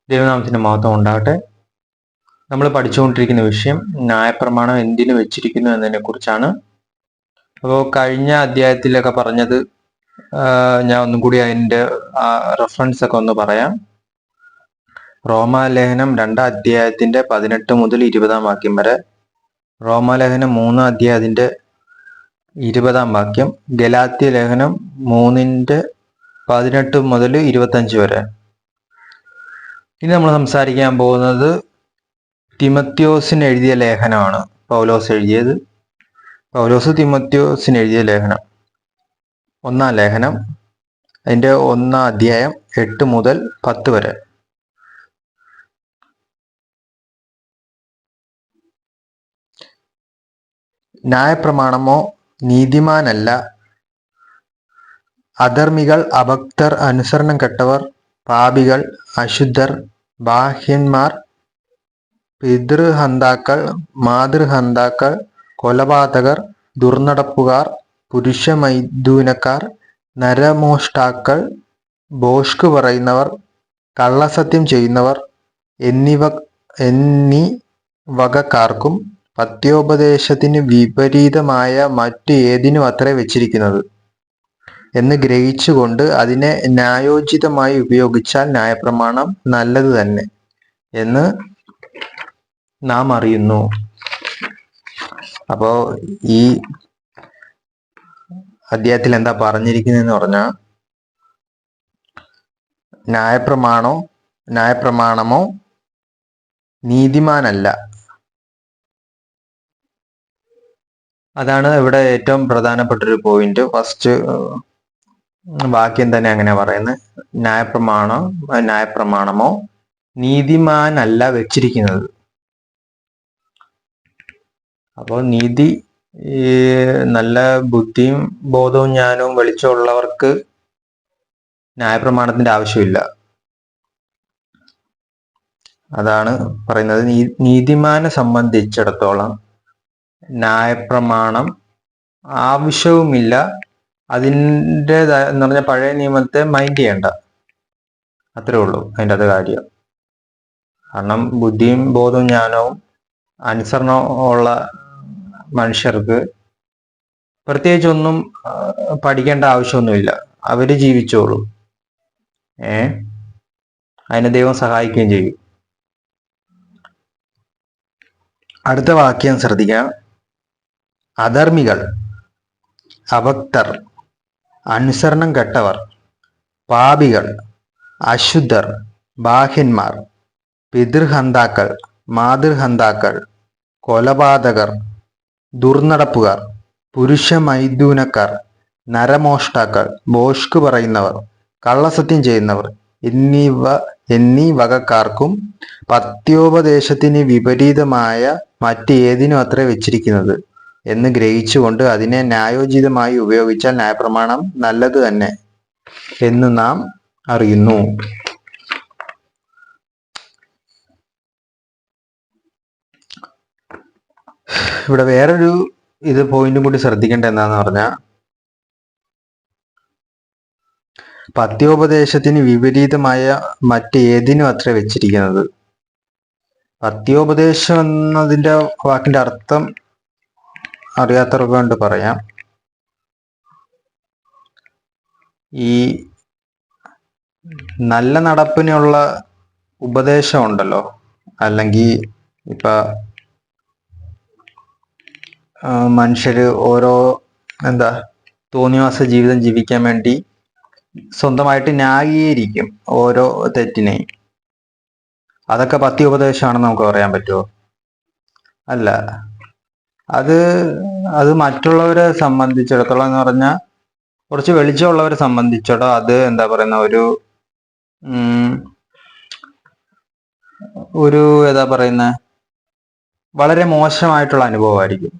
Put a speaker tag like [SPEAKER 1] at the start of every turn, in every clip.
[SPEAKER 1] ദൈവനാമത്തിന്റെ മഹത്വം ഉണ്ടാകട്ടെ. നമ്മൾ പഠിച്ചുകൊണ്ടിരിക്കുന്ന വിഷയം ന്യായപ്രമാണം എന്തിനു വെച്ചിരിക്കുന്നു എന്നതിനെ കുറിച്ചാണ്. അപ്പോൾ കഴിഞ്ഞ അധ്യായത്തിലൊക്കെ പറഞ്ഞത് ഞാൻ ഒന്നും കൂടി അതിൻ്റെ റെഫറൻസ് ഒക്കെ ഒന്ന് പറയാം. റോമാലേഖനം 2-ാം അധ്യായത്തിന്റെ 18 മുതൽ 20-ാം വാക്യം വരെ, റോമാലേഖനം 3-ാം അധ്യായത്തിന്റെ 20-ാം വാക്യം, ഗലാത്യ ലേഖനം 3-ന്റെ 18 മുതൽ 25 വരെ. ഇനി നമ്മൾ സംസാരിക്കാൻ പോകുന്നത് തിമത്യോസിന് എഴുതിയ ലേഖനമാണ്. പൗലോസ് എഴുതിയത്. പൗലോസ് തിമത്യോസിന് എഴുതിയ ലേഖനം, 1-ാം ലേഖനം, അതിൻ്റെ 1-ാം അധ്യായം 8 മുതൽ 10 വരെ. ന്യായപ്രമാണമോ നീതിമാനല്ല, അധർമ്മികൾ, അഭക്തർ, അനുസരണം കെട്ടവർ, പാപികൾ, അശുദ്ധർ, ബാഹ്യന്മാർ, പിതൃഹന്താക്കൾ, മാതൃഹന്താക്കൾ, കൊലപാതകർ, ദുർനടപ്പുകാർ, പുരുഷമൈഥുനക്കാർ, നരമോഷ്ടാക്കൾ, ഭോഷ്ക് പറയുന്നവർ, കള്ളസത്യം ചെയ്യുന്നവർ എന്നീ വകക്കാർക്കും പത്യോപദേശത്തിന് വിപരീതമായ മറ്റു ഏതിനും അത്രേ വെച്ചിരിക്കുന്നത് എന്ന് ഗ്രഹിച്ചുകൊണ്ട് അതിനെ ന്യായോചിതമായി ഉപയോഗിച്ചാൽ ന്യായപ്രമാണം നല്ലത് തന്നെ എന്ന് നാം അറിയുന്നു. അപ്പോ ഈ അധ്യായത്തിൽ എന്താ പറഞ്ഞിരിക്കുന്നതെന്ന് പറഞ്ഞാൽ, ന്യായപ്രമാണമോ നീതിമാനല്ല. അതാണ് ഇവിടെ ഏറ്റവും പ്രധാനപ്പെട്ട ഒരു പോയിന്റ്. ഫസ്റ്റ് വാക്യം തന്നെ അങ്ങനെ പറയുന്നത്, ന്യായപ്രമാണമോ നീതിമാനല്ല വെച്ചിരിക്കുന്നത്. അപ്പോൾ നീതി, നല്ല ബുദ്ധിയും ബോധവും ജ്ഞാനവും വെളിച്ചമുള്ളവർക്ക് ന്യായപ്രമാണത്തിന്റെ ആവശ്യമില്ല. അതാണ് പറയുന്നത്. നീതിമാനെ സംബന്ധിച്ചിടത്തോളം ന്യായപ്രമാണം ആവശ്യവുമില്ല. അതിൻ്റെതായ എന്ന് പറഞ്ഞാൽ പഴയ നിയമത്തെ മൈൻഡ് ചെയ്യണ്ട, അത്രേ ഉള്ളൂ അതിൻ്റെ അത് കാര്യം. കാരണം ബുദ്ധിയും ബോധവും ജ്ഞാനവും അനുസരണമുള്ള മനുഷ്യർക്ക് പ്രത്യേകിച്ചൊന്നും പഠിക്കേണ്ട ആവശ്യമൊന്നുമില്ല. അവര് ജീവിച്ചോളും. അതിനെ ദൈവം സഹായിക്കുകയും ചെയ്യും. അടുത്ത വാക്യം ശ്രദ്ധിക്കാം. അധർമ്മികൾ, അഭക്തർ, അനുസരണം കെട്ടവർ, പാപികൾ, അശുദ്ധർ, ബാഹ്യന്മാർ, പിതൃഹന്താക്കൾ, മാതൃഹന്താക്കൾ, കൊലപാതകർ, ദുർനടപ്പുകാർ, പുരുഷമൈഥുനക്കാർ, നരമോഷ്ടാക്കൾ, ഭോഷ്ക് പറയുന്നവർ, കള്ളസത്യം ചെയ്യുന്നവർ എന്നീ വകക്കാർക്കും പത്യോപദേശത്തിന് വിപരീതമായ മറ്റേതിനും അത്രേ വെച്ചിരിക്കുന്നത് എന്ന് ഗ്രഹിച്ചുകൊണ്ട് അതിനെ ന്യായോചിതമായി ഉപയോഗിച്ചാൽ ന്യായപ്രമാണം നല്ലത് തന്നെ എന്ന് നാം അറിയുന്നു. ഇവിടെ വേറൊരു പോയിന്റും കൂടി ശ്രദ്ധിക്കേണ്ട എന്താന്ന് പറഞ്ഞാൽ, പത്യോപദേശത്തിന് വിപരീതമായ മറ്റേതിനും അത്ര വെച്ചിരിക്കുന്നത്. പത്യോപദേശം എന്നതിൻ്റെ വാക്കിന്റെ അർത്ഥം അറിയാത്തവർക്ക് കൊണ്ട് പറയാം. ഈ നല്ല നടപ്പിനുള്ള ഉപദേശം ഉണ്ടല്ലോ, അല്ലെങ്കിൽ ഇപ്പൊ മനുഷ്യര് ഓരോ തോന്നിവാസ ജീവിതം ജീവിക്കാൻ വേണ്ടി സ്വന്തമായിട്ട് ന്യായീകരിക്കും ഓരോ തെറ്റിനെയും. അതൊക്കെ പത്യോപദേശമാണെന്ന് നമുക്ക് പറയാൻ പറ്റുമോ? അല്ല. അത് മറ്റുള്ളവരെ സംബന്ധിച്ചിടത്തോളം എന്ന് പറഞ്ഞാൽ, കുറച്ച് വെളിച്ചമുള്ളവരെ സംബന്ധിച്ചിടത്തോളം അത് വളരെ മോശമായിട്ടുള്ള അനുഭവമായിരിക്കും.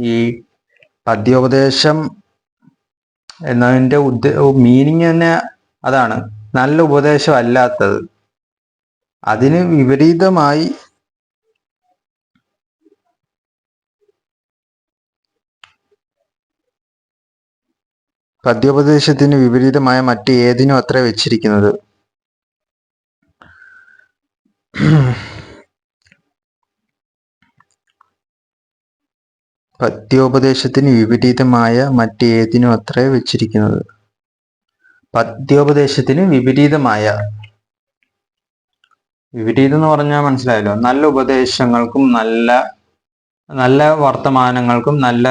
[SPEAKER 1] ഈ പദ്യോപദേശം എന്നതിൻ്റെ മീനിങ് തന്നെ അതാണ്, നല്ല ഉപദേശം അല്ലാത്തത്. അതിന് വിപരീതമായി പദ്യോപദേശത്തിന് വിപരീതമായ മറ്റേതിനും അത്ര വെച്ചിരിക്കുന്നത്. പദ്യോപദേശത്തിന് വിപരീതമായ മറ്റേതിനും അത്രേ വെച്ചിരിക്കുന്നത്. പദ്യോപദേശത്തിന് വിപരീതമായ, വിപരീതം എന്ന് പറഞ്ഞാൽ മനസ്സിലായല്ലോ, നല്ല ഉപദേശങ്ങൾക്കും നല്ല നല്ല വർത്തമാനങ്ങൾക്കും നല്ല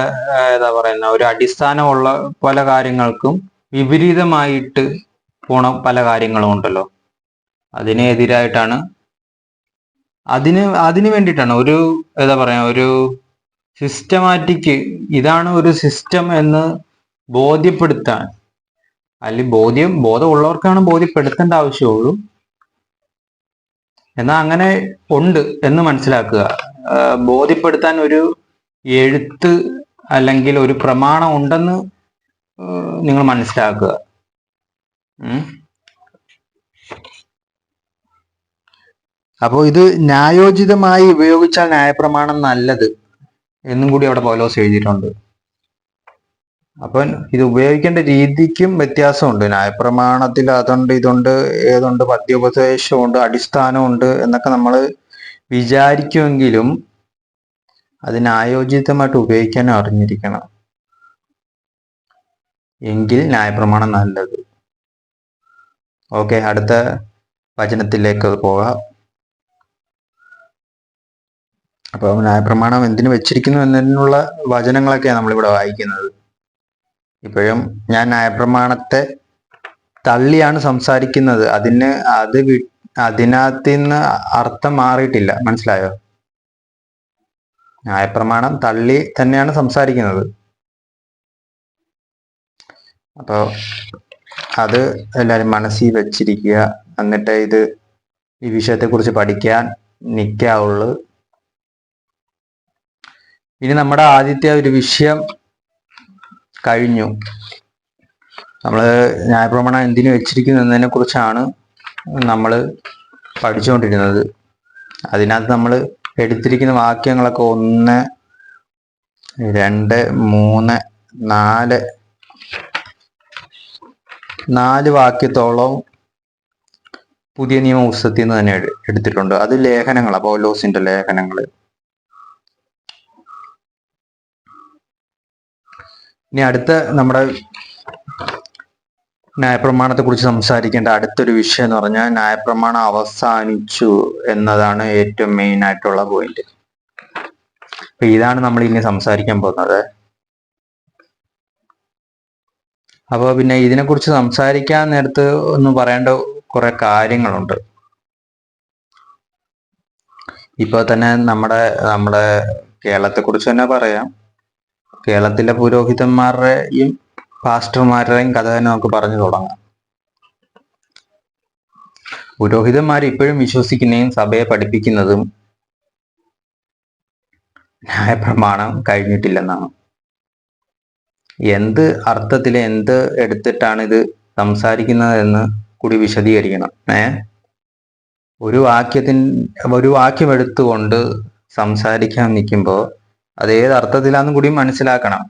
[SPEAKER 1] എന്താ പറയുന്ന ഒരു അടിസ്ഥാനമുള്ള പല കാര്യങ്ങൾക്കും വിപരീതമായിട്ട് പോണ പല കാര്യങ്ങളും ഉണ്ടല്ലോ, അതിനെതിരായിട്ടാണ്, അതിന് വേണ്ടിയിട്ടാണ് ഒരു എന്താ പറയാ ഒരു സിസ്റ്റമാറ്റിക്, ഇതാണ് ഒരു സിസ്റ്റം എന്ന് ബോധ്യപ്പെടുത്താൻ, അല്ലെങ്കിൽ ബോധമുള്ളവർക്കാണ് ബോധ്യപ്പെടുത്തേണ്ട ആവശ്യമുള്ളൂ. എന്നാൽ അങ്ങനെ ഉണ്ട് എന്ന് മനസ്സിലാക്കുക. ബോധ്യപ്പെടുത്താൻ ഒരു എഴുത്ത് അല്ലെങ്കിൽ ഒരു പ്രമാണം ഉണ്ടെന്ന് നിങ്ങൾ മനസ്സിലാക്കുക. അപ്പോൾ ഇത് ന്യായോചിതമായി ഉപയോഗിച്ചാൽ ന്യായപ്രമാണം നല്ലത് എന്നും കൂടി അവിടെ പൗലോസ് എഴുതിയിട്ടുണ്ട്. അപ്പം ഇത് ഉപയോഗിക്കേണ്ട രീതിക്കും വ്യത്യാസമുണ്ട്. ന്യായപ്രമാണത്തിൽ അതുണ്ട്, ഇതുണ്ട്, ഏതുണ്ട്, പദ്യോപദേശമുണ്ട്, അടിസ്ഥാനമുണ്ട് എന്നൊക്കെ നമ്മൾ വിചാരിക്കുമെങ്കിലും അത് ന്യായോചിതമായിട്ട് ഉപയോഗിക്കാൻ അറിഞ്ഞിരിക്കണം, എങ്കിൽ ന്യായപ്രമാണം നല്ലത്. ഓക്കെ, അടുത്ത വചനത്തിലേക്ക് പോകാം. അപ്പോൾ ന്യായപ്രമാണം എന്തിനു വെച്ചിരിക്കുന്നു എന്നതിനുള്ള വചനങ്ങളൊക്കെയാണ് നമ്മളിവിടെ വായിക്കുന്നത്. ഇപ്പോഴും ഞാൻ ന്യായപ്രമാണത്തെ തള്ളിയാണ് സംസാരിക്കുന്നത്. അതിനകത്ത് നിന്ന് അർത്ഥം മാറിയിട്ടില്ല, മനസ്സിലായോ? ന്യായപ്രമാണം തള്ളി തന്നെയാണ് സംസാരിക്കുന്നത്. അപ്പോൾ അത് എല്ലാവരും മനസ്സിൽ വെച്ചിരിക്കുക. എന്നിട്ട് ഈ വിഷയത്തെക്കുറിച്ച് പഠിക്കാൻ നിൽക്കാവുള്ളൂ. ഇനി നമ്മുടെ ആദ്യത്തെ ഒരു വിഷയം കഴിഞ്ഞു. നമ്മൾ ന്യായപ്രമാണം എന്തിനു വെച്ചിരിക്കുന്നു എന്നതിനെ കുറിച്ചാണ് നമ്മൾ പഠിച്ചുകൊണ്ടിരുന്നത്. അതിനകത്ത് നമ്മൾ എടുത്തിരിക്കുന്ന വാക്യങ്ങളൊക്കെ 1, 2, 3, 4 വാക്യത്തോളം പുതിയ നിയമ പുസ്തകത്തിൽ നിന്ന് തന്നെ എടുത്തിട്ടുണ്ട്. അത് ലേഖനങ്ങളാണ്, പൗലോസിന്റെ ലേഖനങ്ങൾ. ഇനി അടുത്ത നമ്മുടെ ന്യായപ്രമാണത്തെ കുറിച്ച് സംസാരിക്കേണ്ട അടുത്തൊരു വിഷയം എന്ന് പറഞ്ഞാൽ ന്യായപ്രമാണം അവസാനിച്ചു എന്നതാണ് ഏറ്റവും മെയിൻ ആയിട്ടുള്ള പോയിന്റ്. അപ്പൊ ഇതാണ് നമ്മൾ ഇനി സംസാരിക്കാൻ പോകുന്നത്. അപ്പോൾ പിന്നെ ഇതിനെക്കുറിച്ച് സംസാരിക്കാൻ നേരത്ത് ഒന്ന് പറയേണ്ട കുറെ കാര്യങ്ങളുണ്ട്. ഇപ്പൊ തന്നെ നമ്മുടെ കേരളത്തെക്കുറിച്ച് തന്നെ പറയാം. കേരളത്തിലെ പുരോഹിതന്മാരുടെയും പാസ്റ്റർമാരുടെയും കഥ തന്നെ നമുക്ക് പറഞ്ഞു തുടങ്ങാം. പുരോഹിതന്മാർ ഇപ്പോഴും വിശ്വസിക്കുന്നതും സഭയെ പഠിപ്പിക്കുന്നതും ന്യായപ്രമാണം കഴിഞ്ഞിട്ടില്ലെന്നാണ്. എന്ത് അർത്ഥത്തിൽ എന്ത് എടുത്തിട്ടാണ് ഇത് സംസാരിക്കുന്നത് എന്ന് കൂടി വിശദീകരിക്കണം. ഒരു വാക്യം എടുത്തുകൊണ്ട് സംസാരിക്കാൻ നിൽക്കുമ്പോൾ അത് ഏത് അർത്ഥത്തിലാന്നും കൂടി മനസ്സിലാക്കണം.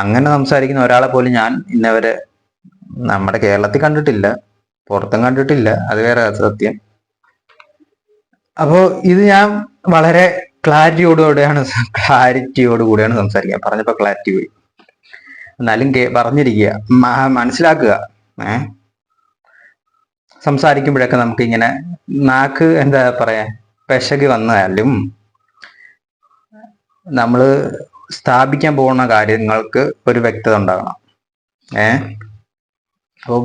[SPEAKER 1] അങ്ങനെ സംസാരിക്കുന്ന ഒരാളെ പോലും ഞാൻ ഇന്നവരെ നമ്മുടെ കേരളത്തിൽ കണ്ടിട്ടില്ല, പുറത്തും കണ്ടിട്ടില്ല. അത് വേറെ സത്യം. അപ്പോൾ ഇത് ഞാൻ വളരെ ക്ലാരിറ്റിയോടുകൂടിയാണ് സംസാരിക്കുക. പറഞ്ഞപ്പോ ക്ലാരിറ്റി പോയി, എന്നാലും പറഞ്ഞിരിക്കുക, മനസ്സിലാക്കുക. സംസാരിക്കുമ്പോഴൊക്കെ നമുക്ക് ഇങ്ങനെ നാക്ക് എന്താ പറയാ പെശകി വന്നാലും നമ്മൾ സ്ഥാപിക്കാൻ പോകുന്ന കാര്യങ്ങൾക്ക് ഒരു വ്യക്തത ഉണ്ടാകണം. അപ്പോൾ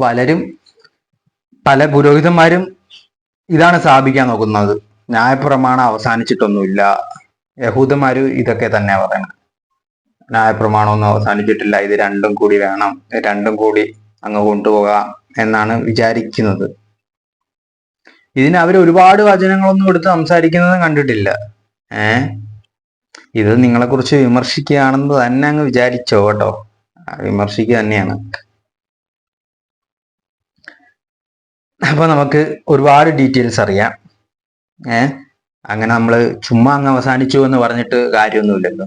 [SPEAKER 1] പല പുരോഹിതന്മാരും ഇതാണ് സ്ഥാപിക്കാൻ നോക്കുന്നത്. ന്യായപ്രമാണം അവസാനിച്ചിട്ടൊന്നുമില്ല. യഹൂദന്മാര് ഇതൊക്കെ തന്നെ പറയണം, ന്യായപ്രമാണമൊന്നും അവസാനിച്ചിട്ടില്ല, ഇത് രണ്ടും കൂടി വേണം, രണ്ടും കൂടി അങ്ങ് കൊണ്ടുപോകാം എന്നാണ് വിചാരിക്കുന്നത്. ഇതിന് അവർ ഒരുപാട് വചനങ്ങളൊന്നും എടുത്ത് സംസാരിക്കുന്നത് കണ്ടിട്ടില്ല. ഇത് നിങ്ങളെക്കുറിച്ച് വിമർശിക്കുകയാണെന്ന് തന്നെ അങ്ങ് വിചാരിച്ചോ കേട്ടോ. വിമർശിക്കുക തന്നെയാണ്. അപ്പൊ നമുക്ക് ഒരുപാട് ഡീറ്റെയിൽസ് അറിയാം. അങ്ങനെ നമ്മൾ ചുമ്മാ അങ്ങ് അവസാനിച്ചു എന്ന് പറഞ്ഞിട്ട് കാര്യമൊന്നുമില്ലല്ലോ.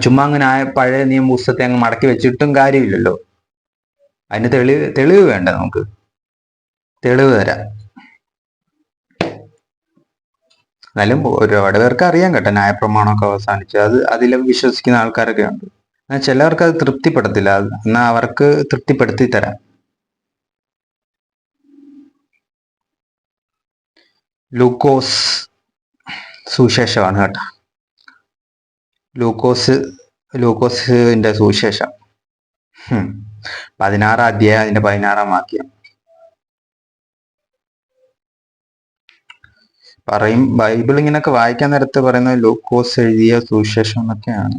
[SPEAKER 1] ചുമ്മാ അങ്ങനെ പഴയ നിയമ പുസ്തകത്തെ അങ്ങ് മടക്കി വെച്ചിട്ടും കാര്യമില്ലല്ലോ. അതിന് തെളിവ് വേണ്ട. നമുക്ക് തെളിവ് തരാം.
[SPEAKER 2] എന്നാലും ഒരുപാട് പേർക്ക് അറിയാം കേട്ടോ ന്യായപ്രമാണമൊക്കെ അവസാനിച്ചു. അതിൽ വിശ്വസിക്കുന്ന ആൾക്കാരൊക്കെ ഉണ്ട്. എന്നാൽ ചിലവർക്ക് അത് തൃപ്തിപ്പെടത്തില്ല. എന്നാൽ അവർക്ക് തൃപ്തിപ്പെടുത്തി തരാം. ലൂക്കോസ് സുവിശേഷമാണ് കേട്ടോ. ലൂക്കോസിന്റെ സുവിശേഷം 16 അധ്യായം അതിന്റെ 16 വാക്യം പറയും. ബൈബിൾ ഇങ്ങനെയൊക്കെ വായിക്കാൻ നേരത്ത് പറയുന്നത് ലൂക്കോസ് എഴുതിയ സുവിശേഷം എന്നൊക്കെയാണ്.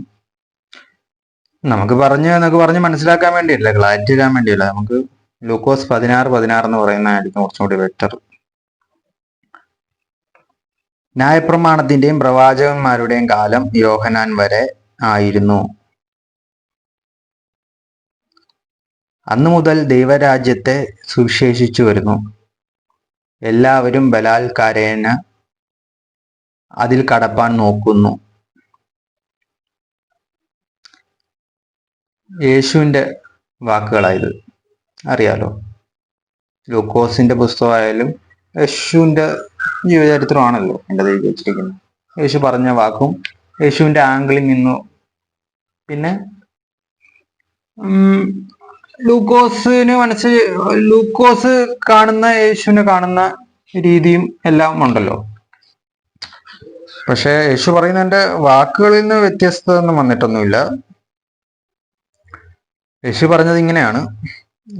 [SPEAKER 2] നമുക്ക് പറഞ്ഞ് മനസ്സിലാക്കാൻ വേണ്ടിയല്ല, ക്ലാരിറ്റി ഇടാൻ വേണ്ടിയല്ല. നമുക്ക് ലൂക്കോസ് 16 എന്ന് പറയുന്നതായിരിക്കും കുറച്ചും കൂടി ബെറ്റർ. ന്യായപ്രമാണത്തിന്റെയും പ്രവാചകന്മാരുടെയും കാലം യോഹന്നാൻ വരെ ആയിരുന്നു. അന്നു മുതൽ ദൈവരാജ്യത്തെ സുവിശേഷിച്ചു വരുന്നു. എല്ലാവരും ബലാത്കാരേന അതിൽ കടപ്പാൻ നോക്കുന്നു. യേശുവിൻ്റെ വാക്കുകളായത് അറിയാലോ. ലൂക്കോസിന്റെ പുസ്തകമായാലും യേശുവിൻ്റെ ജീവചരിത്രമാണല്ലോ എൻ്റെ കയ്യിൽ വെച്ചിരിക്കുന്നത്. യേശു പറഞ്ഞ വാക്കും യേശുവിൻ്റെ ആംഗിളിൽ നിന്നു. പിന്നെ ലൂക്കോസ് കാണുന്ന യേശുവിനെ കാണുന്ന രീതിയും എല്ലാം ഉണ്ടല്ലോ. പക്ഷെ യേശു പറയുന്നതിന്റെ വാക്കുകളിൽ നിന്ന് വ്യത്യസ്തത ഒന്നും വന്നിട്ടൊന്നുമില്ല. യേശു പറഞ്ഞത് ഇങ്ങനെയാണ്: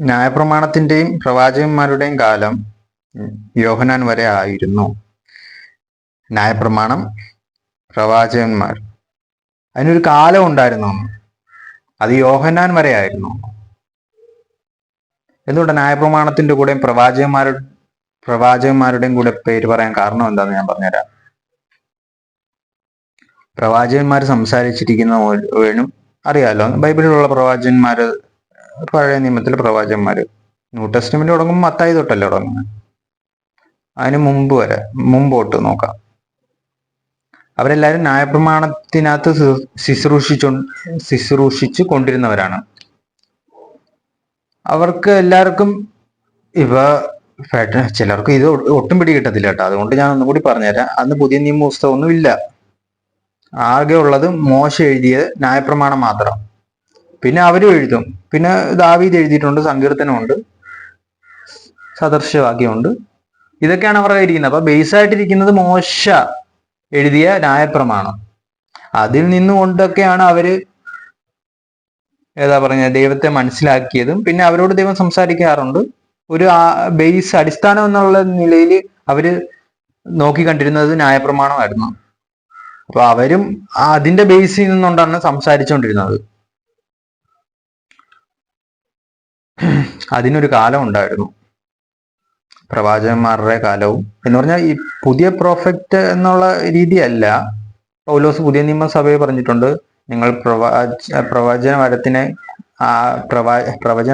[SPEAKER 2] ന്യായപ്രമാണത്തിന്റെയും പ്രവാചകന്മാരുടെയും കാലം യോഹന്നാൻ വരെ ആയിരുന്നു. ന്യായപ്രമാണം, പ്രവാചകന്മാർ, അതിനൊരു കാലം ഉണ്ടായിരുന്നു. അത് യോഹന്നാൻ വരെ ആയിരുന്നു. എന്തുകൊണ്ട് ന്യായപ്രമാണത്തിന്റെ കൂടെയും പ്രവാചകന്മാരുടെയും കൂടെ പേര് പറയാൻ കാരണം എന്താണെന്ന് ഞാൻ പറഞ്ഞുതരാം. പ്രവാചകന്മാർ സംസാരിച്ചിരിക്കുന്ന മുഴുവനും അറിയാലോ. ബൈബിളിലുള്ള പ്രവാചകന്മാര്, പഴയ നിയമത്തിലെ പ്രവാചകന്മാര്, ന്യൂ ടെസ്റ്റ്മെന്റ് തുടങ്ങുമ്പോൾ മത്തായി തൊട്ടല്ലേ തുടങ്ങുന്നത്. അതിന് മുമ്പോട്ട് നോക്കാം. അവരെല്ലാവരും ന്യായപ്രമാണത്തിനകത്ത് ശുശ്രൂഷിച്ചു കൊണ്ടിരുന്നവരാണ്. അവർക്ക് എല്ലാവർക്കും ചിലർക്ക് ഇത് ഒട്ടും പിടികിട്ടത്തില്ല കേട്ടോ. അതുകൊണ്ട് ഞാൻ ഒന്നും കൂടി പറഞ്ഞുതരാം. അന്ന് പുതിയ നിയമ പുസ്തകമൊന്നും ഇല്ല. ആകെ ഉള്ളത് മോശ എഴുതിയ ന്യായപ്രമാണം മാത്രം. പിന്നെ അവരും എഴുതും. പിന്നെ ദാവീദ് എഴുതിയിട്ടുണ്ട്, സങ്കീർത്തനമുണ്ട്, സദൃശവാക്യമുണ്ട്. ഇതൊക്കെയാണ് അവരുടെ ഇരിക്കുന്നത്. അപ്പൊ ബേസ് ആയിട്ടിരിക്കുന്നത് മോശ എഴുതിയ ന്യായപ്രമാണം. അതിൽ നിന്നുകൊണ്ടൊക്കെയാണ് അവര് ദൈവത്തെ മനസ്സിലാക്കിയതും. പിന്നെ അവരോട് ദൈവം സംസാരിക്കാറുണ്ട്. ഒരു ബേസ്, അടിസ്ഥാനം എന്നുള്ള നിലയിൽ അവര് നോക്കി കണ്ടിരുന്നത് ന്യായപ്രമാണമായിരുന്നു. അപ്പൊ അവരും അതിന്റെ ബേസിൽ നിന്നുകൊണ്ടാണ് സംസാരിച്ചുകൊണ്ടിരുന്നത്. അതിനൊരു കാലം ഉണ്ടായിരുന്നു, പ്രവാചകന്മാരുടെ കാലവും. എന്ന് പറഞ്ഞാൽ ഈ പുതിയ പ്രോഫറ്റ് എന്നുള്ള രീതിയല്ല. പൗലോസ് പുതിയ നിയമസഭയെ പറഞ്ഞിട്ടുണ്ട്, നിങ്ങൾ പ്രവചന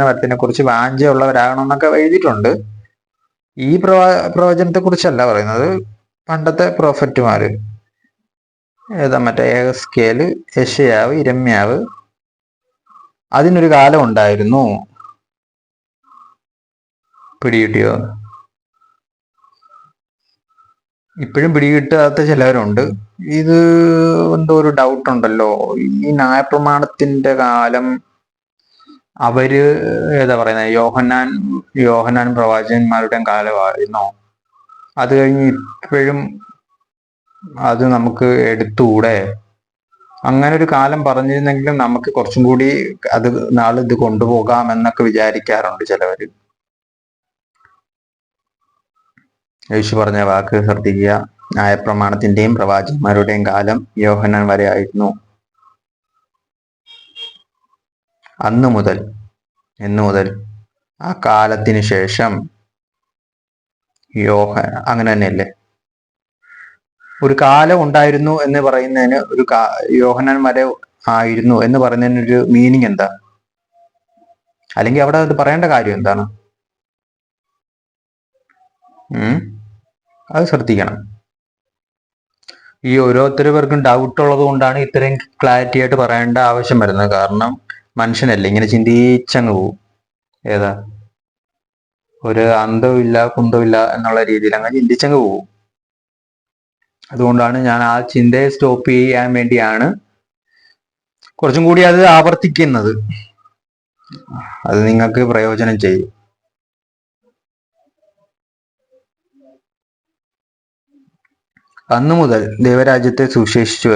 [SPEAKER 2] വരത്തിനെ കുറിച്ച് വാഞ്ചയുള്ളവരാകണമെന്നൊക്കെ എഴുതിയിട്ടുണ്ട്. ഈ പ്രവചനത്തെ കുറിച്ചല്ല പറയുന്നത്. പണ്ടത്തെ പ്രോഫറ്റുമാര്, മറ്റേ ഏഹെസ്കേല്, യെശയ്യാവ്, യിരെമ്യാവ്, അതിനൊരു കാലം ഉണ്ടായിരുന്നു. പിടികിട്ടിയോ? ഇപ്പോഴും പിടികിട്ടാത്ത ചിലവരുണ്ട്. ഇത് എന്തോ ഒരു ഡൗട്ട് ഉണ്ടല്ലോ. ഈ ന്യായപ്രമാണത്തിന്റെ കാലം അവര് യോഹന്നാൻ പ്രവാചകന്മാരുടെയും കാലമായിരുന്നോ? അത് കഴിഞ്ഞ് ഇപ്പോഴും അത് നമുക്ക് എടുത്തുകൂടെ? അങ്ങനെ ഒരു കാലം പറഞ്ഞിരുന്നെങ്കിലും നമുക്ക് കുറച്ചും കൂടി അത് നാളെ ഇത് കൊണ്ടുപോകാം എന്നൊക്കെ വിചാരിക്കാറുണ്ട് ചിലവര്. യേശു പറഞ്ഞ വാക്ക് ശ്രദ്ധിക്കുക: ന്യായപ്രമാണത്തിന്റെയും പ്രവാചകന്മാരുടെയും കാലം യോഹന്നാൻ വരെ ആയിരുന്നു. എന്നു മുതൽ ആ കാലത്തിന് ശേഷം അങ്ങനെ തന്നെയല്ലേ? ഒരു കാലം ഉണ്ടായിരുന്നു എന്ന് പറയുന്നതിന് യോഹന്നാൻ വരെ ആയിരുന്നു എന്ന് പറയുന്നതിന് ഒരു മീനിങ് എന്താ? അല്ലെങ്കിൽ അവിടെ അത് പറയേണ്ട കാര്യം എന്താണ്? അത് ശ്രദ്ധിക്കണം. ഈ ഓരോരുത്തർക്കും ഡൗട്ട് ഉള്ളത് കൊണ്ടാണ് ഇത്രയും ക്ലാരിറ്റി ആയിട്ട് പറയേണ്ട ആവശ്യം വരുന്നത്. കാരണം മനുഷ്യനല്ലേ, ഇങ്ങനെ ചിന്തിച്ചങ്ങ് പോവും. ഒരു അന്തവും ഇല്ല കുന്തവും ഇല്ല എന്നുള്ള രീതിയിൽ അങ്ങനെ ചിന്തിച്ചങ്ങ് പോവും. അതുകൊണ്ടാണ് ഞാൻ ആ ചിന്തയെ സ്റ്റോപ്പ് ചെയ്യാൻ വേണ്ടിയാണ് കുറച്ചും കൂടി അത് ആവർത്തിക്കുന്നത്. അത് നിങ്ങൾക്ക് പ്രയോജനം ചെയ്യും. അന്നു മുതൽ ദൈവരാജ്യത്തെ സുവിശേഷിച്ചു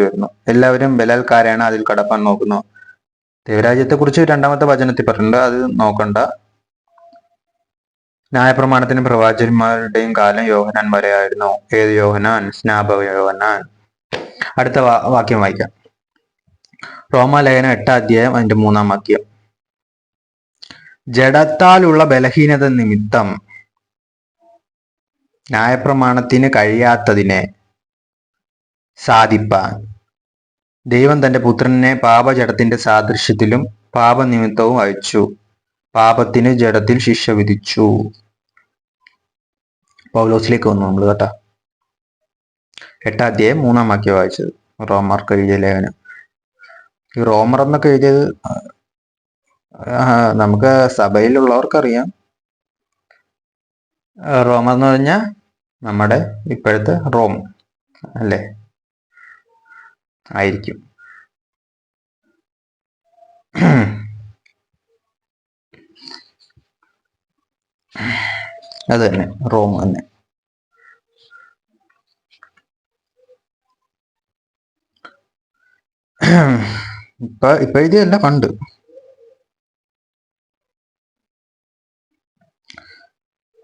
[SPEAKER 2] വരുന്നു. എല്ലാവരും ബലാൽക്കാരാണ് അതിൽ കടപ്പാൻ നോക്കുന്നു. ദൈവരാജ്യത്തെ കുറിച്ച് 2-ാമത്തെ വചനത്തിൽ പറഞ്ഞിട്ടുണ്ട്, അത് നോക്കണ്ട. ന്യായപ്രമാണത്തിനും പ്രവാചകന്മാരുടെയും കാലം യോഹന്നാൻ വരെയായിരുന്നു. ഏത് യോഹന്നാൻ? സ്നാപക യോഹന്നാൻ. അടുത്ത വാക്യം വായിക്കാം. റോമാലേഖനം 8-ാം അധ്യായം അതിന്റെ 3-ാം വാക്യം. ജഡത്താലുള്ള ബലഹീനത നിമിത്തം ന്യായപ്രമാണത്തിന് കഴിയാത്തതിനെ സാധിപ്പാൻ ദൈവം തന്റെ പുത്രനെ പാപജഡത്തിന്റെ സാദൃശ്യത്തിലും പാപനിമിത്തവും അയച്ചു. പാപത്തിന് ജഡത്തിൽ ശിക്ഷ വിധിച്ചു. പൗലോസിലേക്ക് വന്നു നമ്മൾ കേട്ടാ. 8-ാം അധ്യായം 3-ാം വാക്യം വായിച്ചത്. റോമർക്ക് എഴുതിയ ലേഖനം. ഈ റോമർ എന്നൊക്കെ എഴുതിയത് നമുക്ക് സഭയിലുള്ളവർക്കറിയാം. റോമർ എന്ന് പറഞ്ഞാൽ നമ്മുടെ ഇപ്പോഴത്തെ റോം അല്ലേ, ആയിരിക്കും. അത് തന്നെ, റോം തന്നെ. ഇപ്പൊ എഴുതിയല്ല, പണ്ട്.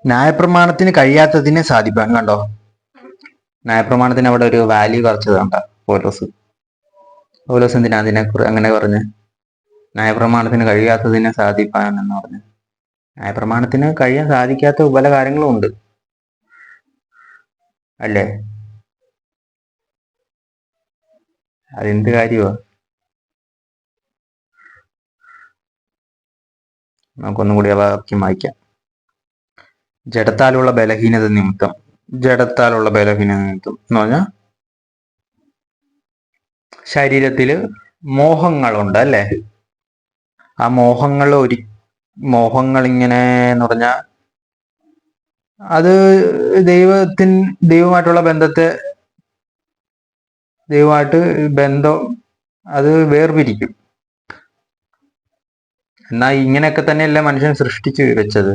[SPEAKER 2] ന്യായപ്രമാണത്തിന് കഴിയാത്തതിനെ സാധിപ്പാൻ. കണ്ടോ, ന്യായപ്രമാണത്തിന് അവിടെ ഒരു വാല്യൂ കുറച്ചത് കണ്ട പൗലോസ് എന്തിനാ അങ്ങനെ പറഞ്ഞ്? ന്യായപ്രമാണത്തിന് കഴിയാത്തതിനെ സാധിപ്പാൻ എന്ന് പറഞ്ഞു. ന്യായപ്രമാണത്തിന് കഴിയാൻ സാധിക്കാത്ത പല കാര്യങ്ങളും ഉണ്ട് അല്ലേ? അതെന്ത് കാര്യമാ? നമുക്കൊന്നും കൂടി ആ വാക്യം വായിക്കാം. ജഡത്താലുള്ള ബലഹീനത നിമിത്തം എന്ന് പറഞ്ഞാൽ ശരീരത്തില് മോഹങ്ങളുണ്ട് അല്ലേ? ആ മോഹങ്ങൾ ഇങ്ങനെ എന്ന് പറഞ്ഞാൽ അത് ദൈവമായിട്ടുള്ള ബന്ധം അത് വേർപിരിക്കും. എന്നാൽ ഇങ്ങനെയൊക്കെ തന്നെയല്ല മനുഷ്യൻ സൃഷ്ടിച്ചു വെച്ചത്.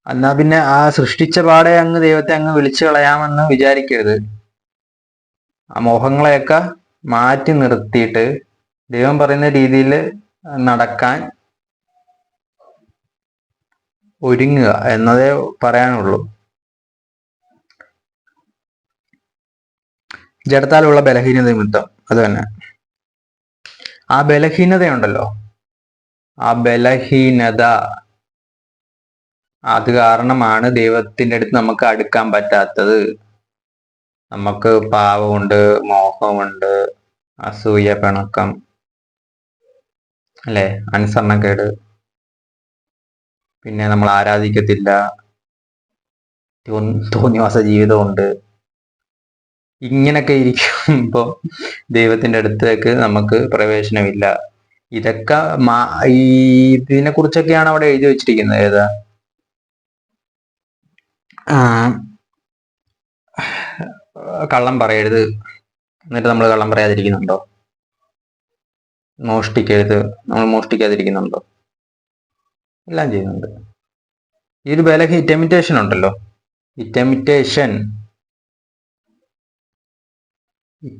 [SPEAKER 2] എന്നാ പിന്നെ ആ സൃഷ്ടിച്ച പാടെ ദൈവത്തെ വിളിച്ചു കളയാമെന്ന് വിചാരിക്കരുത്. ആ മോഹങ്ങളെയൊക്കെ മാറ്റി നിർത്തിയിട്ട് ദൈവം പറയുന്ന രീതിയിൽ നടക്കാൻ ഒരുങ്ങുക എന്നതേ പറയാനുള്ളൂ. ജഡത്താലുള്ള ബലഹീനത നിമിത്തം, അത് തന്നെ. ആ ബലഹീനതയുണ്ടല്ലോ, ആ ബലഹീനത അത് കാരണമാണ് ദൈവത്തിൻ്റെ അടുത്ത് നമുക്ക് അടുക്കാൻ പറ്റാത്തത്. നമുക്ക് പാവമുണ്ട്, മോഹമുണ്ട്, അസൂയ, പിണക്കം അല്ലെ, അനുസരണക്കേട്, പിന്നെ നമ്മൾ ആരാധിക്കത്തില്ല, തോന്നിവാസ ജീവിതമുണ്ട്. ഇങ്ങനൊക്കെ ഇരിക്കുമ്പോൾ ദൈവത്തിൻ്റെ അടുത്തേക്ക് നമുക്ക് പ്രവേശനമില്ല. ഇതൊക്കെ ഇതിനെ കുറിച്ചൊക്കെയാണ് അവിടെ എഴുതി വെച്ചിരിക്കുന്നത്. ഏതാ? കള്ളം പറയരുത്, എന്നിട്ട് നമ്മൾ കള്ളം പറയാതിരിക്കുന്നുണ്ടോ? മോഷ്ടിക്കരുത്, നമ്മൾ മോഷ്ടിക്കാതിരിക്കുന്നുണ്ടോ? എല്ലാം ചെയ്യുന്നുണ്ട്. ഈ ഒരു ടെമിറ്റേഷൻ ഉണ്ടല്ലോ,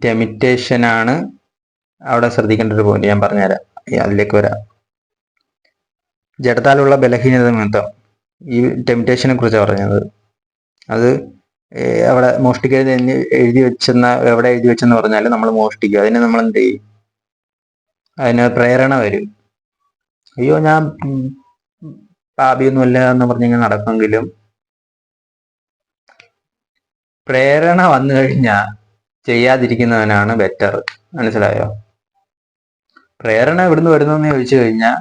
[SPEAKER 2] ടെമിറ്റേഷനാണ് അവിടെ ശ്രദ്ധിക്കേണ്ട ഒരു പോയിന്റ്. ഞാൻ പറഞ്ഞുതരാം, അതിലേക്ക് വരാം. ജഡത്താലുള്ള ബലഹീനത നിമിത്തം, ഈ ടെമിറ്റേഷനെ കുറിച്ചാണ് പറഞ്ഞത്. അത് അവിടെ മോഷ്ടിക്കരുത് എന്ന് എവിടെ എഴുതി വെച്ചെന്ന് പറഞ്ഞാൽ നമ്മൾ മോഷ്ടിക്കുക. അതിന് നമ്മൾ എന്ത് ചെയ്യും? അതിന് പ്രേരണ വരും. അയ്യോ ഞാൻ പാപിയൊന്നുമല്ല എന്ന് പറഞ്ഞിങ്ങനെ നടക്കുമെങ്കിലും പ്രേരണ വന്നു കഴിഞ്ഞാൽ ചെയ്യാതിരിക്കുന്നവനാണ് ബെറ്റർ. മനസ്സിലായോ? പ്രേരണ എവിടുന്ന് വരുന്നെന്ന് ചോദിച്ചു കഴിഞ്ഞാൽ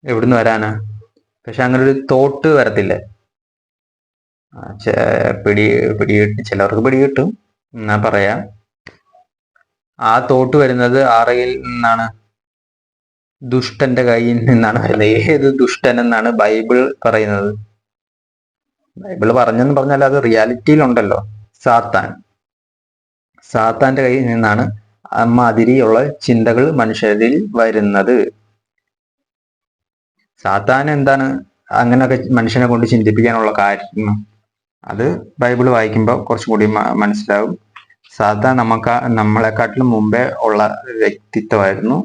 [SPEAKER 2] എവിടുന്ന് വരാനാ? പക്ഷെ അങ്ങനെ ഒരു തോട്ട് വരത്തില്ലേ? ചിലർക്ക് പിടികിട്ടും എന്നാ പറയാം. ആ തോട്ട് വരുന്നത് ആറയിൽ നിന്നാണ്? ദുഷ്ടന്റെ കയ്യിൽ നിന്നാണ് വരുന്നത്. ഏത് ദുഷ്ടൻ എന്നാണ് ബൈബിൾ പറയുന്നത്? ബൈബിൾ പറഞ്ഞെന്ന് പറഞ്ഞാൽ അത് റിയാലിറ്റിയിലുണ്ടല്ലോ. സാത്താൻ. സാത്താന്റെ കയ്യിൽ നിന്നാണ് അമ്മാതിരിയുള്ള ചിന്തകൾ മനുഷ്യരിൽ വരുന്നത്. സാത്താൻ എന്താണ് അങ്ങനെയൊക്കെ മനുഷ്യനെ കൊണ്ട് ചിന്തിപ്പിക്കാനുള്ള കാര്യം? അത് ബൈബിൾ വായിക്കുമ്പോൾ കുറച്ചും കൂടി മനസ്സിലാവും. സാത്താൻ നമ്മളെക്കാട്ടിലും മുമ്പേ ഉള്ള വ്യക്തിത്വമായിരുന്നു.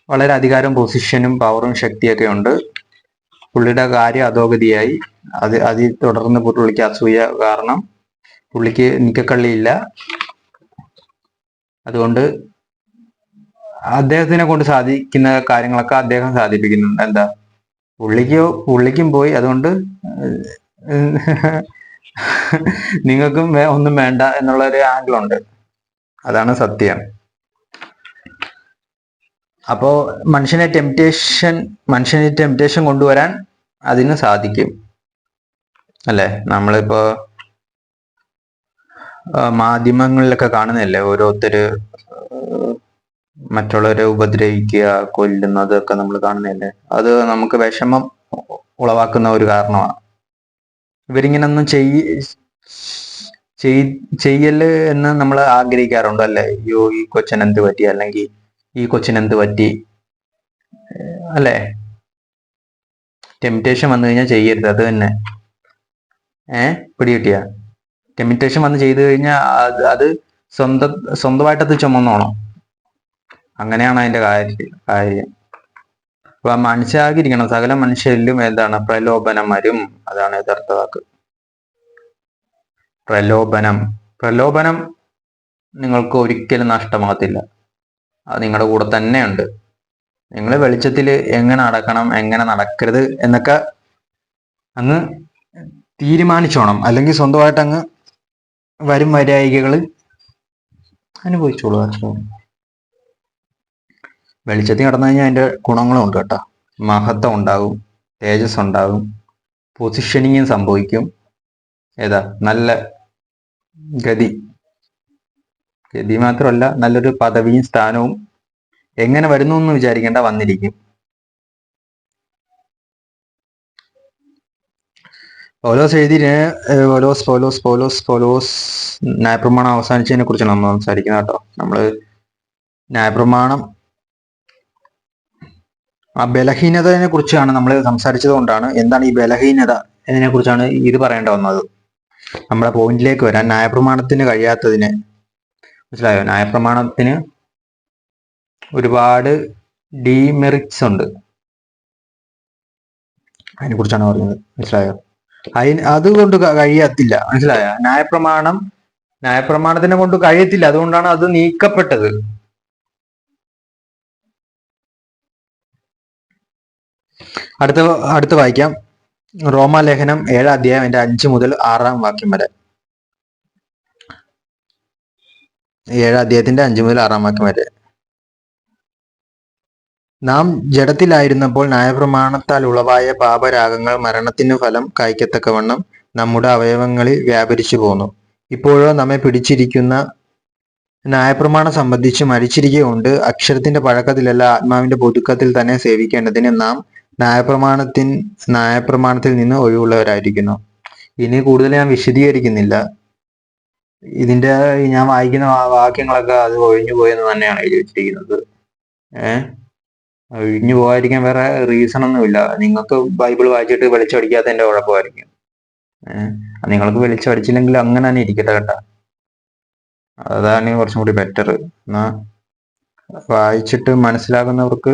[SPEAKER 2] വളരെ അധികാരവും പൊസിഷനും പവറും ശക്തിയൊക്കെ ഉണ്ട്. പുള്ളിയുടെ കാര്യം അധോഗതിയായി. അതിൽ തുടർന്ന് പുള്ളിക്ക് അസൂയ കാരണം പുള്ളിക്ക് നിക്കക്കള്ളിയില്ല. അതുകൊണ്ട് അദ്ദേഹത്തിനെ കൊണ്ട് സാധിക്കുന്ന കാര്യങ്ങളൊക്കെ അദ്ദേഹം സാധിപ്പിക്കുന്നുണ്ട്. എന്താ, പുള്ളിക്കും പോയി. അതുകൊണ്ട് നിങ്ങൾക്കും ഒന്നും വേണ്ട എന്നുള്ള ഒരു ആംഗിൾ ഉണ്ട്. അതാണ് സത്യം. അപ്പോ മനുഷ്യനെ ടെംപ്റ്റേഷൻ കൊണ്ടുവരാൻ അതിന് സാധിക്കും അല്ലെ? നമ്മളിപ്പോ മാധ്യമങ്ങളിലൊക്കെ കാണുന്നില്ലേ, ഓരോരുത്തര് മറ്റുള്ളവരെ ഉപദ്രവിക്കുക, കൊല്ലുന്നതൊക്കെ നമ്മൾ കാണുന്നില്ലേ? അത് നമുക്ക് വിഷമം ഉളവാക്കുന്ന ഒരു കാരണമാണ്. ഇവരിങ്ങനൊന്നും ചെയ്യല് എന്ന് നമ്മൾ ആഗ്രഹിക്കാറുണ്ട് അല്ലെ? അയ്യോ, ഈ കൊച്ചിനെന്ത് പറ്റി, അല്ലെങ്കിൽ ഈ കൊച്ചിനെന്ത് പറ്റി അല്ലെ? ടെംപ്റ്റേഷൻ വന്നു കഴിഞ്ഞാൽ ചെയ്യരുത്. അത് തന്നെ. പിടികിട്ടിയ? ടെംപ്റ്റേഷൻ വന്ന് ചെയ്തു കഴിഞ്ഞാൽ അത് സ്വന്തമായിട്ടത് ചുമന്നോണം. അങ്ങനെയാണ് അതിന്റെ കാര്യം. അപ്പൊ മനസ്സിലാക്കിയിരിക്കണം, സകല മനുഷ്യരിലും എന്താണ് പ്രലോഭനം വരും. അതാണ് യഥാർത്ഥ വാക്ക്. പ്രലോഭനം നിങ്ങൾക്ക് ഒരിക്കലും നഷ്ടമാകത്തില്ല. അത് നിങ്ങളുടെ കൂടെ തന്നെയുണ്ട്. നിങ്ങൾ വെളിച്ചത്തിൽ എങ്ങനെ നടക്കണം, എങ്ങനെ നടക്കരുത് എന്നൊക്കെ അങ്ങ് തീരുമാനിച്ചോണം. അല്ലെങ്കിൽ സ്വന്തമായിട്ട് അങ്ങ് വരും വരായികകൾ അനുഭവിച്ചോളൂ. വെളിച്ചത്തിൽ കടന്നു കഴിഞ്ഞാൽ അതിന്റെ ഗുണങ്ങളും ഉണ്ട് കേട്ടോ. മഹത്വം ഉണ്ടാകും, തേജസ് ഉണ്ടാകും, പൊസിഷനിങ്ങും സംഭവിക്കും. നല്ല ഗതി മാത്രമല്ല, നല്ലൊരു പദവിയും സ്ഥാനവും എങ്ങനെ വരുന്നു എന്ന് വിചാരിക്കേണ്ട, വന്നിരിക്കും. പൗലോസ് ന്യായപ്രമാണം അവസാനിച്ചതിനെ കുറിച്ചാണ് നമ്മൾ സംസാരിക്കുന്നത് കേട്ടോ. നമ്മള് ന്യായപ്രമാണം ആ ബലഹീനതയെ കുറിച്ചാണ് നമ്മൾ സംസാരിച്ചത് കൊണ്ടാണ്. എന്താണ് ഈ ബലഹീനത എന്നതിനെ കുറിച്ചാണ് ഇത് പറയേണ്ട വന്നത്. നമ്മുടെ പോയിന്റിലേക്ക് വരാൻ, ന്യായപ്രമാണത്തിന് കഴിയാത്തതിന്, മനസ്സിലായോ? ന്യായപ്രമാണത്തിന് ഒരുപാട് ഡീമെറിറ്റ്സ് ഉണ്ട്. അതിനെ കുറിച്ചാണ് പറയുന്നത്. മനസ്സിലായോ? അതുകൊണ്ട് കഴിയത്തില്ല. മനസ്സിലായ? ന്യായപ്രമാണത്തിനെ കൊണ്ട് കഴിയത്തില്ല. അതുകൊണ്ടാണ് അത് നീക്കപ്പെട്ടത്. അടുത്ത വായിക്കാം. റോമാലേഖനം 7 അധ്യായം 5 മുതൽ 6 വാക്യം വരെ. 7 അധ്യായത്തിന്റെ 5 മുതൽ 6 വാക്യം വരെ. നാം ജഡത്തിലായിരുന്നപ്പോൾ ന്യായപ്രമാണത്താൽ ഉളവായ പാപരാഗങ്ങൾ മരണത്തിന് ഫലം കായ്ക്കത്തക്കവണ്ണം നമ്മുടെ അവയവങ്ങളിൽ വ്യാപരിച്ചു പോന്നു. ഇപ്പോഴോ നമ്മെ പിടിച്ചിരിക്കുന്ന ന്യായപ്രമാണം സംബന്ധിച്ച് മരിച്ചിരിക്കുകയുണ്ട്. അക്ഷരത്തിന്റെ പഴക്കത്തിലല്ല, ആത്മാവിന്റെ പുതുക്കത്തിൽ തന്നെ സേവിക്കേണ്ടതിന് നാം ന്യായപ്രമാണത്തിൽ നിന്ന് ഒഴിവുള്ളവരായിരിക്കുന്നു. ഇനി കൂടുതൽ ഞാൻ വിശദീകരിക്കുന്നില്ല. ഇതിന്റെ ഞാൻ വായിക്കുന്ന വാക്യങ്ങളൊക്കെ അത് ഒഴിഞ്ഞു പോയെന്ന് തന്നെയാണ് എഴുതി വെച്ചിരിക്കുന്നത്. ഒഴിഞ്ഞു പോകാതിരിക്കാൻ വേറെ റീസൺ ഒന്നുമില്ല. നിങ്ങൾക്ക് ബൈബിൾ വായിച്ചിട്ട് വെളിച്ചടിക്കാത്തതിന്റെ കുഴപ്പമായിരിക്കും. നിങ്ങൾക്ക് വെളിച്ചടിച്ചില്ലെങ്കിൽ അങ്ങനെ തന്നെ ഇരിക്കട്ടെ കേട്ടോ. അതാണ് കുറച്ചും കൂടി ബെറ്റർ. എന്നാ വായിച്ചിട്ട് മനസ്സിലാകുന്നവർക്ക്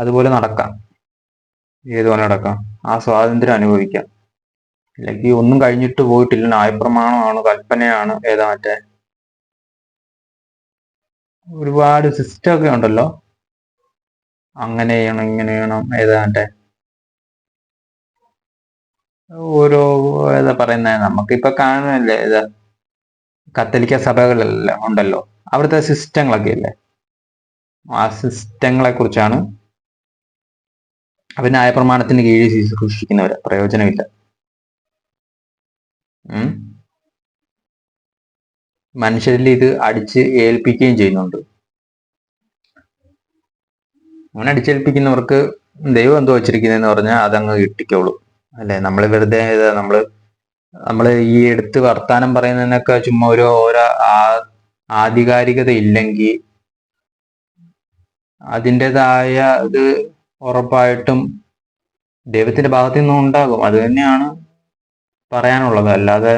[SPEAKER 2] അതുപോലെ നടക്കാം, ഏതുപോലെ നടക്കാം, ആ സ്വാതന്ത്ര്യം അനുഭവിക്കാം. അല്ലെങ്കിൽ ഒന്നും കഴിഞ്ഞിട്ട് പോയിട്ടില്ല, ന്യായപ്രമാണമാണ്, കൽപ്പനയാണ്, മറ്റേ ഒരുപാട് സിസ്റ്റം ഒക്കെ ഉണ്ടല്ലോ, അങ്ങനെ ചെയ്യണം, ഇങ്ങനെ ചെയ്യണം, മറ്റേ ഓരോ പറയുന്നത് നമുക്കിപ്പൊ കാണുന്നല്ലേ, കത്തോലിക്ക സഭകളെല്ലാം ഉണ്ടല്ലോ, അവിടുത്തെ സിസ്റ്റങ്ങളൊക്കെ ഇല്ലേ, ആ സിസ്റ്റങ്ങളെ കുറിച്ചാണ്. അവർ ന്യായപ്രമാണത്തിന് കീഴിൽ ശുശ്രൂഷിക്കുന്നവര്, പ്രയോജനമില്ല. മനുഷ്യരിൽ ഇത് അടിച്ച് ഏൽപ്പിക്കുകയും ചെയ്യുന്നുണ്ട്. അവൻ അടിച്ചേൽപ്പിക്കുന്നവർക്ക് ദൈവം എന്തോ വെച്ചിരിക്കുന്നതെന്ന് പറഞ്ഞാൽ അതങ്ങ് കിട്ടിക്കോളൂ. അല്ലെ, നമ്മൾ വെറുതെ നമ്മള് ഈ എടുത്ത് വർത്താനം പറയുന്നതിനൊക്കെ ചുമ്മാ ഓരോ ആധികാരികത ഇല്ലെങ്കിൽ അതിൻ്റെതായ ഇത് ഉറപ്പായിട്ടും ദൈവത്തിന്റെ ഭാഗത്തു നിന്നും ഉണ്ടാകും. അത് തന്നെയാണ് പറയാനുള്ളത്. അല്ലാതെ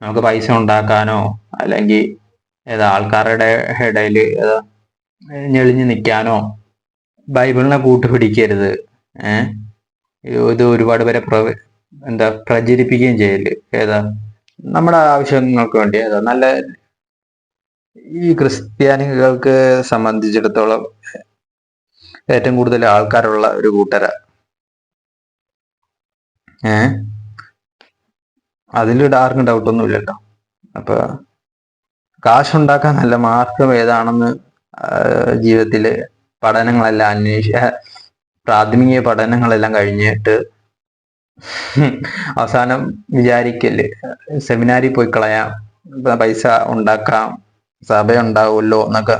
[SPEAKER 2] നമുക്ക് പൈസ ഉണ്ടാക്കാനോ അല്ലെങ്കിൽ ആൾക്കാരുടെ ഇടയിൽ ഞെളിഞ്ഞു നിൽക്കാനോ ബൈബിളിനെ കൂട്ടുപിടിക്കരുത്. ഇത് ഒരുപാട് പേരെ പ്രചരിപ്പിക്കുകയും ചെയ്യല്. നമ്മുടെ ആവശ്യങ്ങൾക്ക് വേണ്ടി നല്ല ഈ ക്രിസ്ത്യാനികൾക്ക് സംബന്ധിച്ചിടത്തോളം ഏറ്റവും കൂടുതൽ ആൾക്കാരുള്ള ഒരു കൂട്ടര. അതിൽ ആർക്കും ഡൗട്ടൊന്നും ഇല്ലല്ലോ. അപ്പൊ കാശുണ്ടാക്കാൻ നല്ല മാർഗം ഏതാണെന്ന് ജീവിതത്തില് പഠനങ്ങളെല്ലാം പ്രാഥമിക പഠനങ്ങളെല്ലാം കഴിഞ്ഞിട്ട് അവസാനം വിചാരിക്കല് സെമിനാരിൽ പോയി കളയാം, പൈസ ഉണ്ടാക്കാം, സഭ ഉണ്ടാവുമല്ലോ എന്നൊക്കെ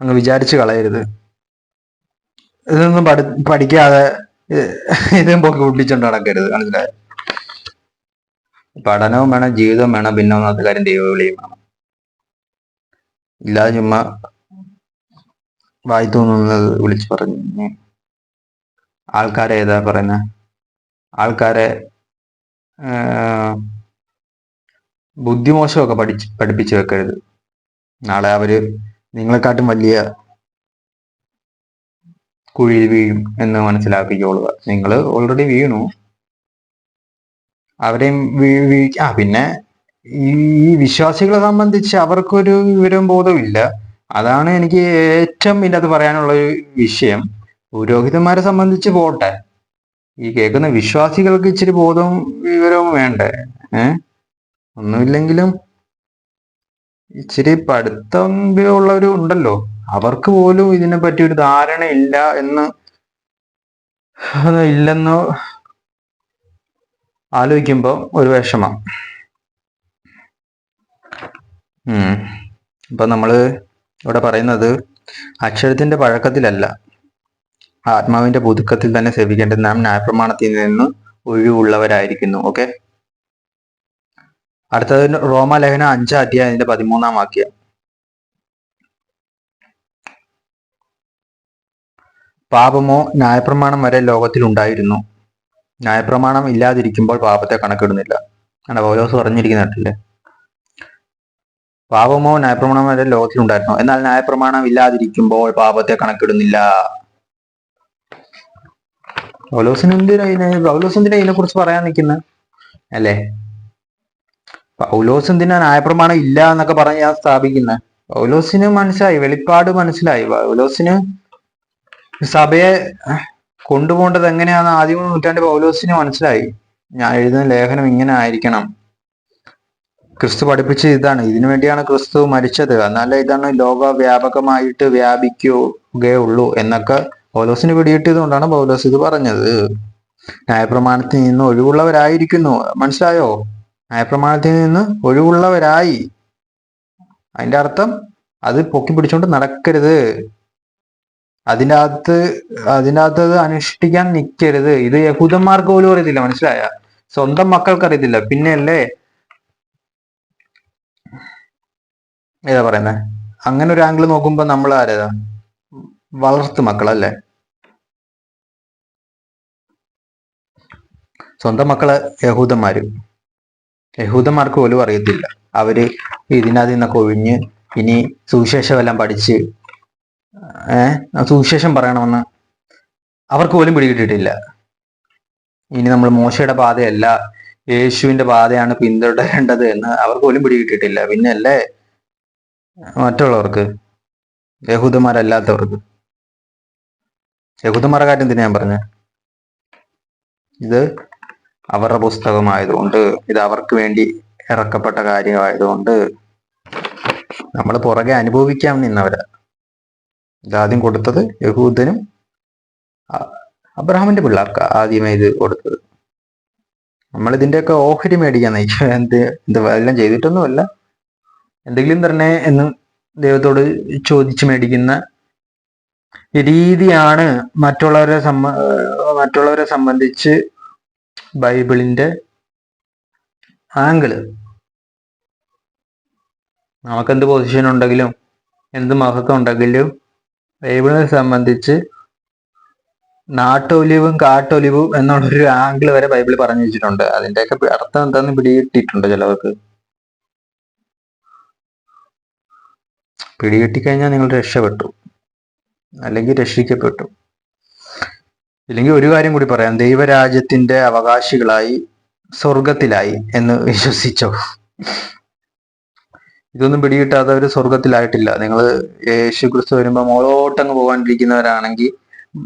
[SPEAKER 2] അങ്ങ് വിചാരിച്ച് കളയരുത്. ഇതൊന്നും പഠിക്കാതെ ഇതും പോക്കി ഒട്ടിച്ചോണ്ട് നടക്കരുത്. മനസ്സിലായോ? പഠനവും വേണം, ജീവിതവും വേണം, പിന്നെ ഒന്നാമത്തെ കാര്യം ദൈവവിളിയും വേണം. ഇല്ലാതെ ചുമ്മാ വായി തോന്നുന്നത് വിളിച്ചു പറഞ്ഞു ആൾക്കാരെ പറയുന്ന ആൾക്കാരെ ബുദ്ധിമോശമൊക്കെ പഠിപ്പിച്ചു വെക്കരുത്. നാളെ അവര് നിങ്ങളെക്കാട്ടും വലിയ കുഴിയിൽ വീഴും എന്ന് മനസ്സിലാക്കിക്കോളുക. നിങ്ങൾ ഓൾറെഡി വീണു, അവരെയും പിന്നെ ഈ വിശ്വാസികളെ സംബന്ധിച്ച് അവർക്കൊരു വിവരവും ബോധവും ഇല്ല. അതാണ് എനിക്ക് ഏറ്റവും ഇതിനകത്ത് പറയാനുള്ള ഒരു വിഷയം. പുരോഹിതന്മാരെ സംബന്ധിച്ച് പോട്ടെ, ഈ കേൾക്കുന്ന വിശ്വാസികൾക്ക് ഇച്ചിരി ബോധവും വിവരവും വേണ്ടേ? ഒന്നുമില്ലെങ്കിലും ഇച്ചിരി പഠിത്തം ഉള്ളവരും ഉണ്ടല്ലോ, അവർക്ക് പോലും ഇതിനെ പറ്റി ഒരു ധാരണ ഇല്ലെന്ന് ആലോചിക്കുമ്പോ ഒരു വിഷമം. ഇപ്പൊ നമ്മള് ഇവിടെ പറയുന്നത് അക്ഷരത്തിന്റെ പഴക്കത്തിലല്ല, ആത്മാവിന്റെ പുതുക്കത്തിൽ തന്നെ സേവിക്കേണ്ടത് നാം ന്യായപ്രമാണത്തിൽ നിന്ന് ഒഴിവുള്ളവരായിരിക്കുന്നു. ഓക്കെ, അടുത്തത് റോമാലേഖനം 5 അധ്യായത്തിന്റെ 13 വാക്യം. പാപമോ ന്യായപ്രമാണം വരെ ലോകത്തിൽ ഉണ്ടായിരുന്നു, ന്യായപ്രമാണം ഇല്ലാതിരിക്കുമ്പോൾ പാപത്തെ കണക്കിടുന്നില്ല. പൗലോസ് പറഞ്ഞിരിക്കുന്നില്ലേ, പാപമോ ന്യായപ്രമാണം വരെ ലോകത്തിലുണ്ടായിരുന്നു, എന്നാൽ ന്യായപ്രമാണം ഇല്ലാതിരിക്കുമ്പോൾ പാപത്തെ കണക്കിടുന്നില്ല. പൗലോസ് എന്തിനാ ഇതിനെ കുറിച്ച് പറയാൻ നിൽക്കുന്നത്? അല്ലേ, പൗലോസ് എന്തിനാ ന്യായപ്രമാണം ഇല്ല എന്നൊക്കെ പറഞ്ഞ് ഞാൻ സ്ഥാപിക്കുന്നത്? പൗലോസിന് മനസ്സിലായി, വെളിപ്പാട് മനസ്സിലായി. പൗലോസിന് സഭയെ കൊണ്ടുപോകേണ്ടത് എങ്ങനെയാന്ന് ആദ്യ നൂറ്റാണ്ട് പൗലോസിന് മനസ്സിലായി. ഞാൻ എഴുതുന്ന ലേഖനം ഇങ്ങനെ ആയിരിക്കണം, ക്രിസ്തു പഠിപ്പിച്ചത് ഇതാണ്, ഇതിനു വേണ്ടിയാണ് ക്രിസ്തു മരിച്ചത്, എന്നാലേ ഇതാണ് ലോകവ്യാപകമായിട്ട് വ്യാപിക്കുകയുള്ളൂ എന്നൊക്കെ പൗലോസിന് പിടികിട്ടിയതുകൊണ്ടാണ് പൗലോസ് ഇത് പറഞ്ഞത്. ന്യായപ്രമാണത്തിൽ നിന്ന് ഒഴിവുള്ളവരായിരിക്കുന്നു. മനസ്സിലായോ? ന്യായപ്രമാണത്തിൽ നിന്ന് ഒഴിവുള്ളവരായി. അതിന്റെ അർത്ഥം അത് പൊക്കി പിടിച്ചോണ്ട് നടക്കരുത്, അതിൻ്റെ അകത്ത് അത് അനുഷ്ഠിക്കാൻ നിൽക്കരുത്. ഇത് യഹൂദന്മാർക്ക് പോലും അറിയത്തില്ല. മനസ്സിലായ? സ്വന്തം മക്കൾക്ക് അറിയത്തില്ല, പിന്നെയല്ലേ ഏതാ പറയുന്നത്? അങ്ങനെ ഒരു ആംഗിൾ നോക്കുമ്പോ നമ്മൾ ആരേതാ? വളർത്തു മക്കളല്ലേ? സ്വന്തം മക്കള് യഹൂദന്മാർക്ക് പോലും അറിയത്തില്ല. അവര് ഇതിനകത്ത് നിന്നൊക്കെ ഒഴിഞ്ഞ് ഇനി സുവിശേഷം എല്ലാം പഠിച്ച് സുവിശേഷം പറയണമെന്ന് അവർക്ക് പോലും പിടികിട്ടിട്ടില്ല. ഇനി നമ്മൾ മോശയുടെ പാതയല്ല, യേശുവിന്റെ പാതയാണ് പിന്തുടരേണ്ടത് എന്ന് അവർക്ക് പോലും പിടികിട്ടിട്ടില്ല. പിന്നെ അല്ലേ മറ്റുള്ളവർക്ക്, യഹൂദന്മാരല്ലാത്തവർക്ക്. യഹൂദന്മാരുടെ കാര്യം എന്തിനാ ഞാൻ പറഞ്ഞത്? ഇത് അവരുടെ പുസ്തകമായതുകൊണ്ട്, ഇത് അവർക്ക് വേണ്ടി ഇറക്കപ്പെട്ട കാര്യമായതുകൊണ്ട് നമ്മൾ പുറകെ അനുഭവിക്കാൻ നിന്നവരാ. ഇതാദ്യം കൊടുത്തത് യഹൂദനും അബ്രഹാമിന്റെ പിള്ളേർക്ക് ആദ്യമേ ഇത് കൊടുത്തത്. നമ്മൾ ഇതിന്റെയൊക്കെ ഓഹരി മേടിക്കാൻ നയിക്കുക. എന്ത് എല്ലാം ചെയ്തിട്ടൊന്നുമല്ല, എന്തെങ്കിലും തരണേ എന്ന് ദൈവത്തോട് ചോദിച്ച് മേടിക്കുന്ന രീതിയാണ് മറ്റുള്ളവരെ സംബന്ധിച്ച് ബൈബിളിന്റെ ആംഗിള്. നമുക്കെന്ത് പൊസിഷൻ ഉണ്ടെങ്കിലും എന്ത് മഹത്വം ഉണ്ടെങ്കിലും ബൈബിളിനെ സംബന്ധിച്ച് നാട്ടൊലിവും കാട്ടൊലിവും എന്നുള്ളൊരു ആംഗിൾ വരെ ബൈബിൾ പറഞ്ഞു വെച്ചിട്ടുണ്ട്. അതിന്റെയൊക്കെ അർത്ഥം എന്താന്ന് പിടികിട്ടിയിട്ടുണ്ട് ചിലവർക്ക്. പിടികിട്ടിക്കഴിഞ്ഞാൽ നിങ്ങൾ രക്ഷപ്പെട്ടു, അല്ലെങ്കിൽ രക്ഷിക്കപ്പെട്ടു. ഇല്ലെങ്കിൽ ഒരു കാര്യം കൂടി പറയാം, ദൈവരാജ്യത്തിന്റെ അവകാശികളായി സ്വർഗത്തിലായി എന്ന് വിശ്വസിച്ചോ. ഇതൊന്നും പിടികിട്ടാത്തവർ സ്വർഗത്തിലായിട്ടില്ല. നിങ്ങൾ യേശു ക്രിസ്തു വരുമ്പോൾ മോളോട്ടങ്ങ് പോകാനിരിക്കുന്നവരാണെങ്കിൽ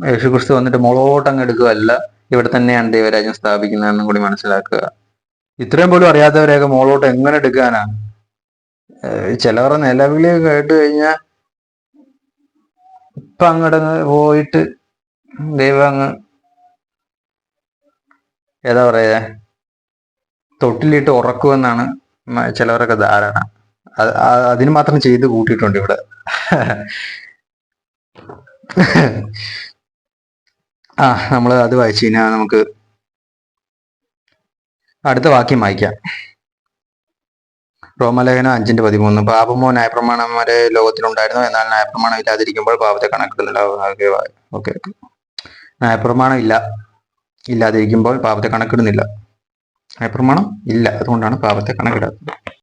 [SPEAKER 2] യേശു ക്രിസ്തു വന്നിട്ട് മോളോട്ടങ്ങ് എടുക്കുകയല്ല, ഇവിടെ തന്നെയാണ് ദൈവരാജ്യം സ്ഥാപിക്കുന്നതെന്നും കൂടി മനസ്സിലാക്കുക. ഇത്രയും പോലും അറിയാത്തവരെയൊക്കെ മോളോട്ട് എങ്ങനെ എടുക്കാനാണ്? ചിലവരുടെ നിലവിളി കേട്ട് കഴിഞ്ഞാൽ ഇപ്പൊ അങ്ങോട്ടങ്ങ് പോയിട്ട് ദൈവം അങ്ങ് ഏതാ പറയാ തൊട്ടിലിട്ട് ഉറക്കുമെന്നാണ് ചിലവരൊക്കെ ധാരണ. അതിന് മാത്രം ചെയ്ത് കൂട്ടിയിട്ടുണ്ട് ഇവിടെ. നമ്മൾ അത് വായിച്ചു കഴിഞ്ഞാൽ നമുക്ക് അടുത്ത വാക്യം വായിക്കാം. റോമലേഖനം 5:13. പാപമോ ന്യായപ്രമാണം വരെ ലോകത്തിലുണ്ടായിരുന്നു, എന്നാൽ ന്യായപ്രമാണം ഇല്ലാതിരിക്കുമ്പോൾ പാപത്തെ കണക്കിടുന്നില്ല. ഓക്കെ, ന്യായപ്രമാണം ഇല്ലാതിരിക്കുമ്പോൾ പാപത്തെ കണക്കിടുന്നില്ല. ന്യായപ്രമാണം ഇല്ല, അതുകൊണ്ടാണ് പാപത്തെ കണക്കിടാത്തത്.